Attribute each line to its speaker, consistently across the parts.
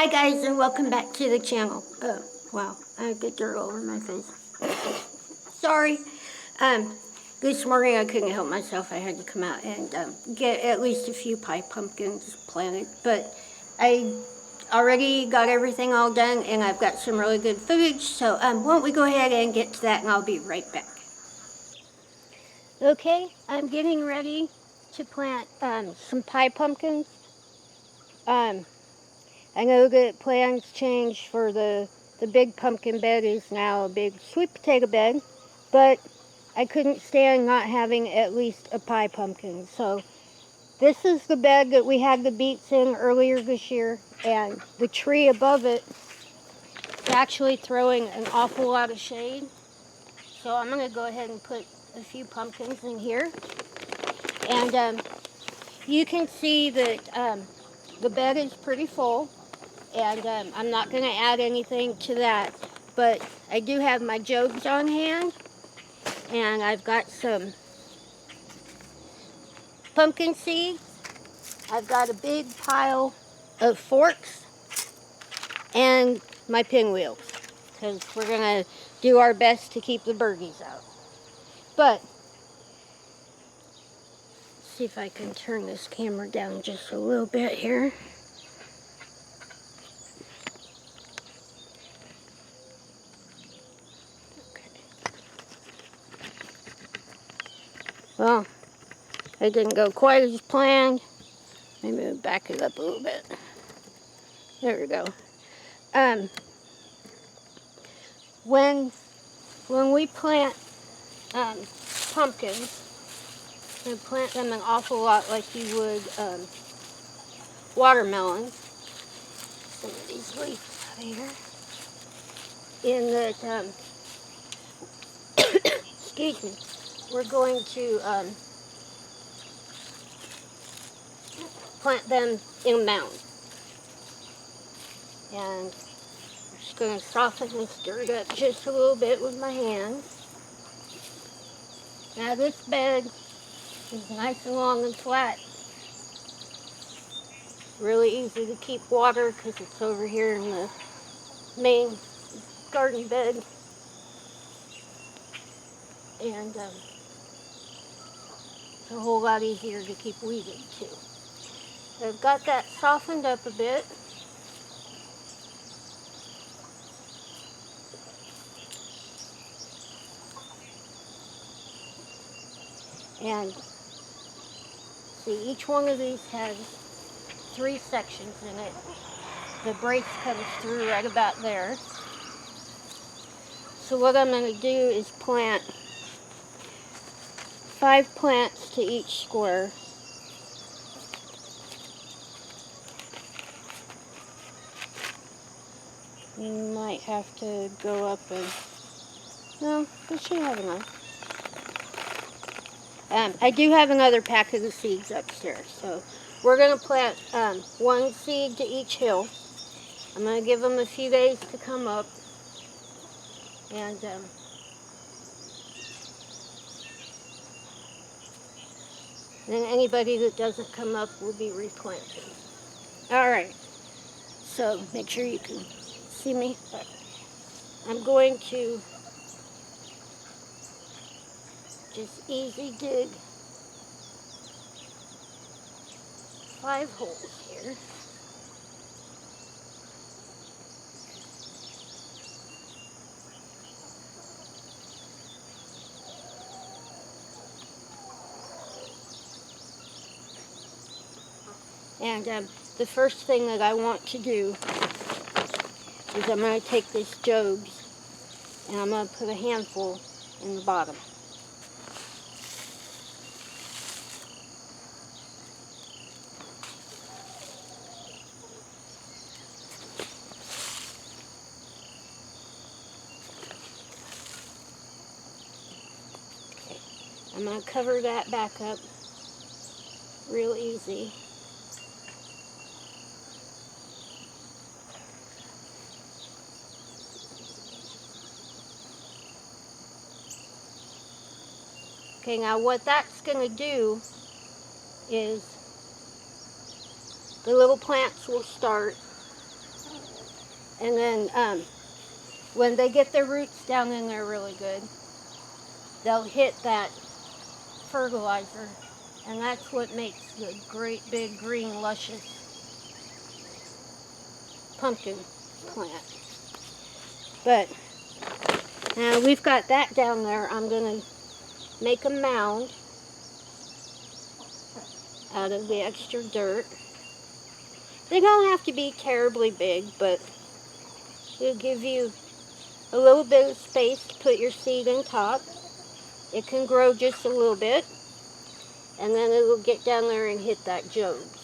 Speaker 1: Hi guys, and welcome back to the channel. Oh, wow, I get dirt all over my face. Sorry. This morning I couldn't help myself. I had to come out and get at least a few pie pumpkins planted. But I already got everything all done, and I've got some really good footage. So why don't we go ahead and get to that, and I'll be right back. Okay, I'm getting ready to plant some pie pumpkins. I know that plans changed for the big pumpkin bed is now a big sweet potato bed, but I couldn't stand not having at least a pie pumpkin. So this is the bed that we had the beets in earlier this year, and the tree above it is actually throwing an awful lot of shade. So I'm going to go ahead and put a few pumpkins in here. And you can see that the bed is pretty full. And I'm not going to add anything to that, but I do have my jugs on hand, and I've got some pumpkin seeds. I've got a big pile of forks and my pinwheels, because we're going to do our best to keep the birdies out. But let's see if I can turn this camera down just a little bit here. Well, it didn't go quite as planned. Maybe we'll back it up a little bit. There we go. When we plant pumpkins, we plant them an awful lot like you would watermelons. Some of these leaves out here. In that, excuse me, we're going to plant them in a mound. And I'm just going to soften and stir it up just a little bit with my hands. Now this bed is nice and long and flat. Really easy to keep water because it's over here in the main garden bed. And it's a whole lot easier to keep weeded too. I've got that softened up a bit. And see, each one of these has 3 sections in it. The brace comes through right about there. So what I'm going to do is plant 5 plants to each square. You might have to go up and... No, we should have enough. I do have another pack of the seeds upstairs, so we're going to plant 1 seed to each hill. I'm going to give them a few days to come up, and then anybody that doesn't come up will be replanted. Alright, so make sure you can see me. I'm going to just easy dig 5 holes here. And the first thing that I want to do is I'm going to take this jugs and I'm going to put a handful in the bottom. Okay. I'm going to cover that back up real easy. Okay, now what that's going to do is the little plants will start And then when they get their roots down in there really good, they'll hit that fertilizer, and that's what makes the great big green luscious pumpkin plant. But now we've got that down there. I'm gonna make a mound out of the extra dirt. They don't have to be terribly big, but it'll give you a little bit of space to put your seed in top. It can grow just a little bit, and then it'll get down there and hit that Jobs.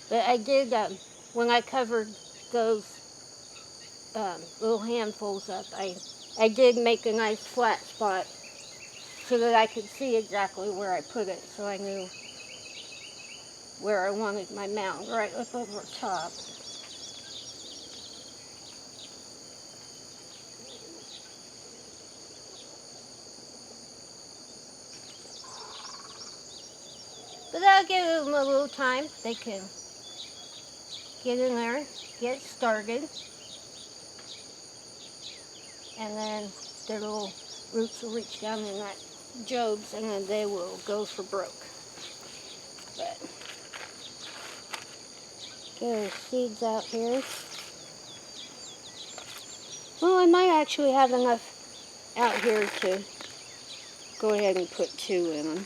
Speaker 1: But I did, when I covered those little handfuls up, I did make a nice flat spot so that I could see exactly where I put it, so I knew where I wanted my mound, right up over top. But that'll give them a little time. They can get in there, get started, and then their little roots will reach down in that Jobs, and then they will go for broke. But get our seeds out here. Well, I might actually have enough out here to go ahead and put 2 in them.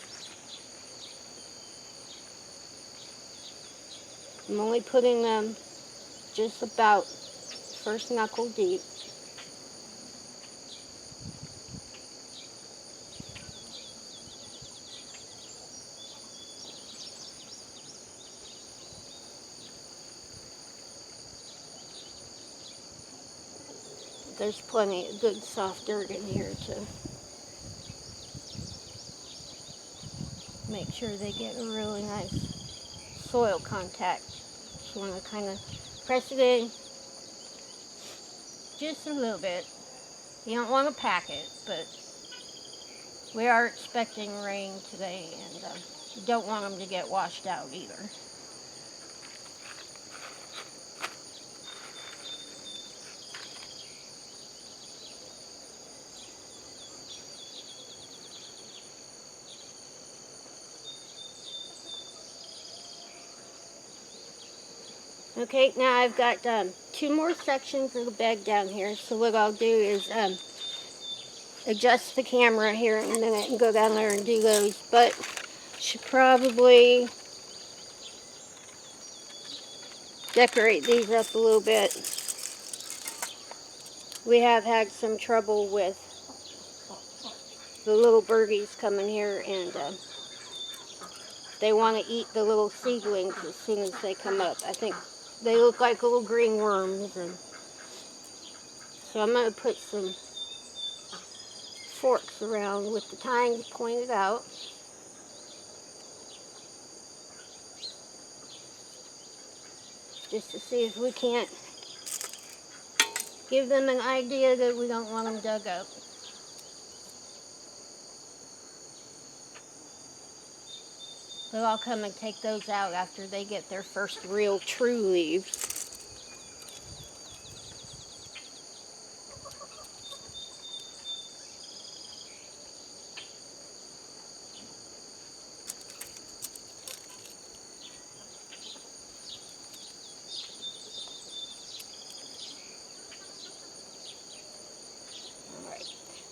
Speaker 1: I'm only putting them just about first knuckle deep. There's plenty of good soft dirt in here to make sure they get a really nice soil contact. Just want to kind of press it in just a little bit. You don't want to pack it, but we are expecting rain today, and you don't want them to get washed out either. Okay, now I've got 2 more sections of the bed down here, so what I'll do is adjust the camera here in a minute and go down there and do those, but should probably decorate these up a little bit. We have had some trouble with the little birdies coming here, and they want to eat the little seedlings as soon as they come up. I think they look like little green worms, and so I'm going to put some forks around with the tines pointed out. Just to see if we can't give them an idea that we don't want them dug up. But I'll come and take those out after they get their first real true leaves.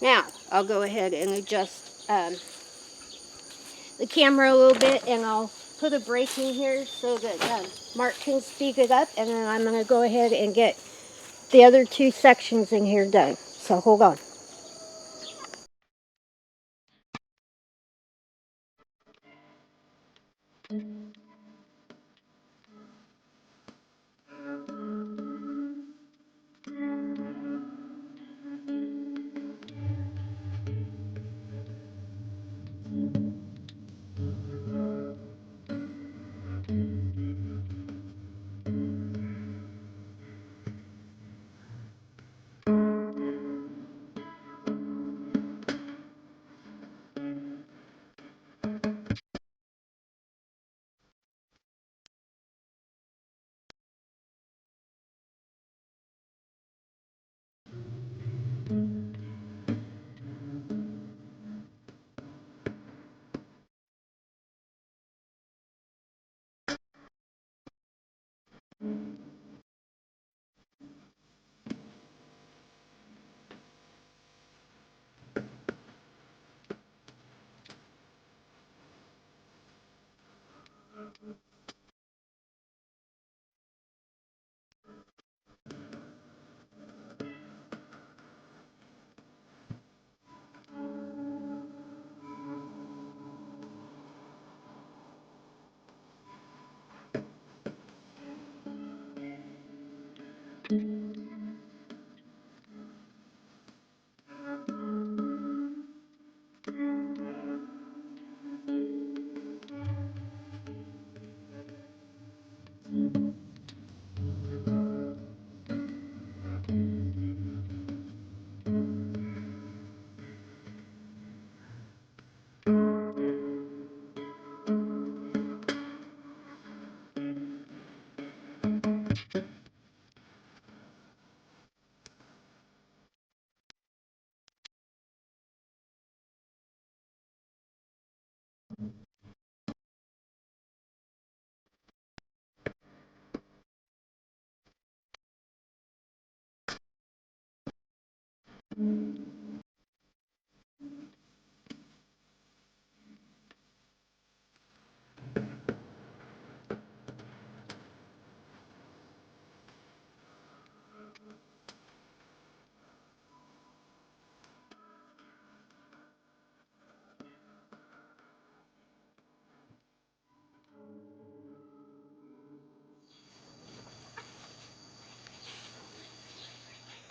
Speaker 1: Now, I'll go ahead and adjust the camera a little bit, and I'll put a break in here so that Mark can speed it up, and then I'm going to go ahead and get the other 2 sections in here done. So hold on.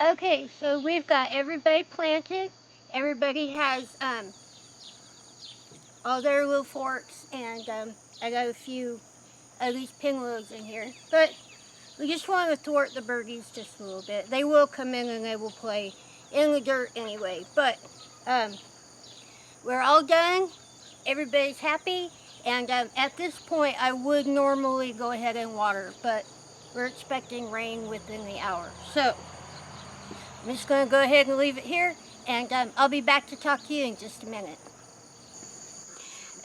Speaker 1: Okay, so we've got everybody planted. Everybody has all their little forks, and I got a few of these pinwheels in here. But we just want to thwart the birdies just a little bit. They will come in and they will play in the dirt anyway. But we're all done. Everybody's happy. And at this point, I would normally go ahead and water, but we're expecting rain within the hour. So I'm just going to go ahead and leave it here, and I'll be back to talk to you in just a minute.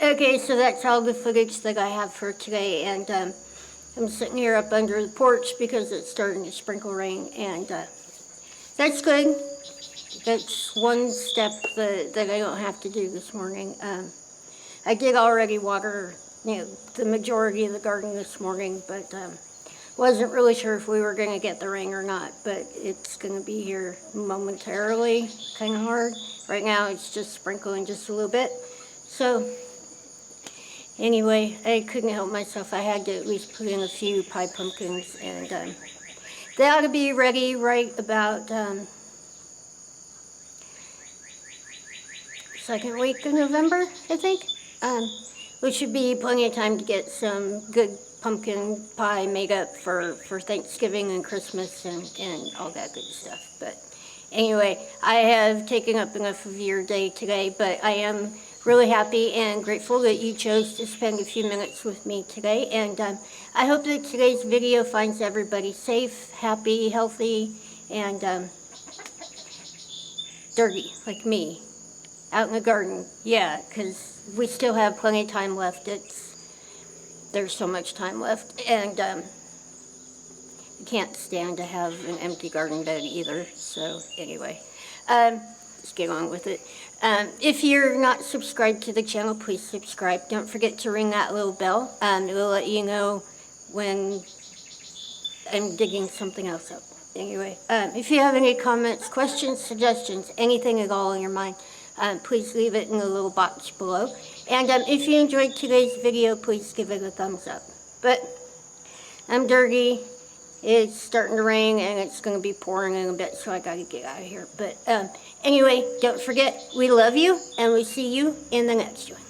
Speaker 1: Okay, so that's all the footage that I have for today, and I'm sitting here up under the porch because it's starting to sprinkle rain, and that's good. That's one step that I don't have to do this morning. I did already water, the majority of the garden this morning, but wasn't really sure if we were going to get the rain or not, but it's going to be here momentarily, kind of hard. Right now it's just sprinkling just a little bit. So anyway, I couldn't help myself. I had to at least put in a few pie pumpkins, and they ought to be ready right about second week of November, I think. Which should be plenty of time to get some good pumpkin pie made up for Thanksgiving and Christmas and all that good stuff. But anyway, I have taken up enough of your day today, but I am really happy and grateful that you chose to spend a few minutes with me today. And I hope that today's video finds everybody safe, happy, healthy, and dirty, like me, out in the garden. Yeah, because we still have plenty of time left. There's so much time left, and can't stand to have an empty garden bed either. So anyway, let's get on with it. If you're not subscribed to the channel, please subscribe. Don't forget to ring that little bell. It will let you know when I'm digging something else up. Anyway, if you have any comments, questions, suggestions, anything at all in your mind, please leave it in the little box below. And if you enjoyed today's video, please give it a thumbs up. But I'm dirty. It's starting to rain, and it's going to be pouring in a bit, so I got to get out of here. But anyway, don't forget, we love you, and we'll see you in the next one.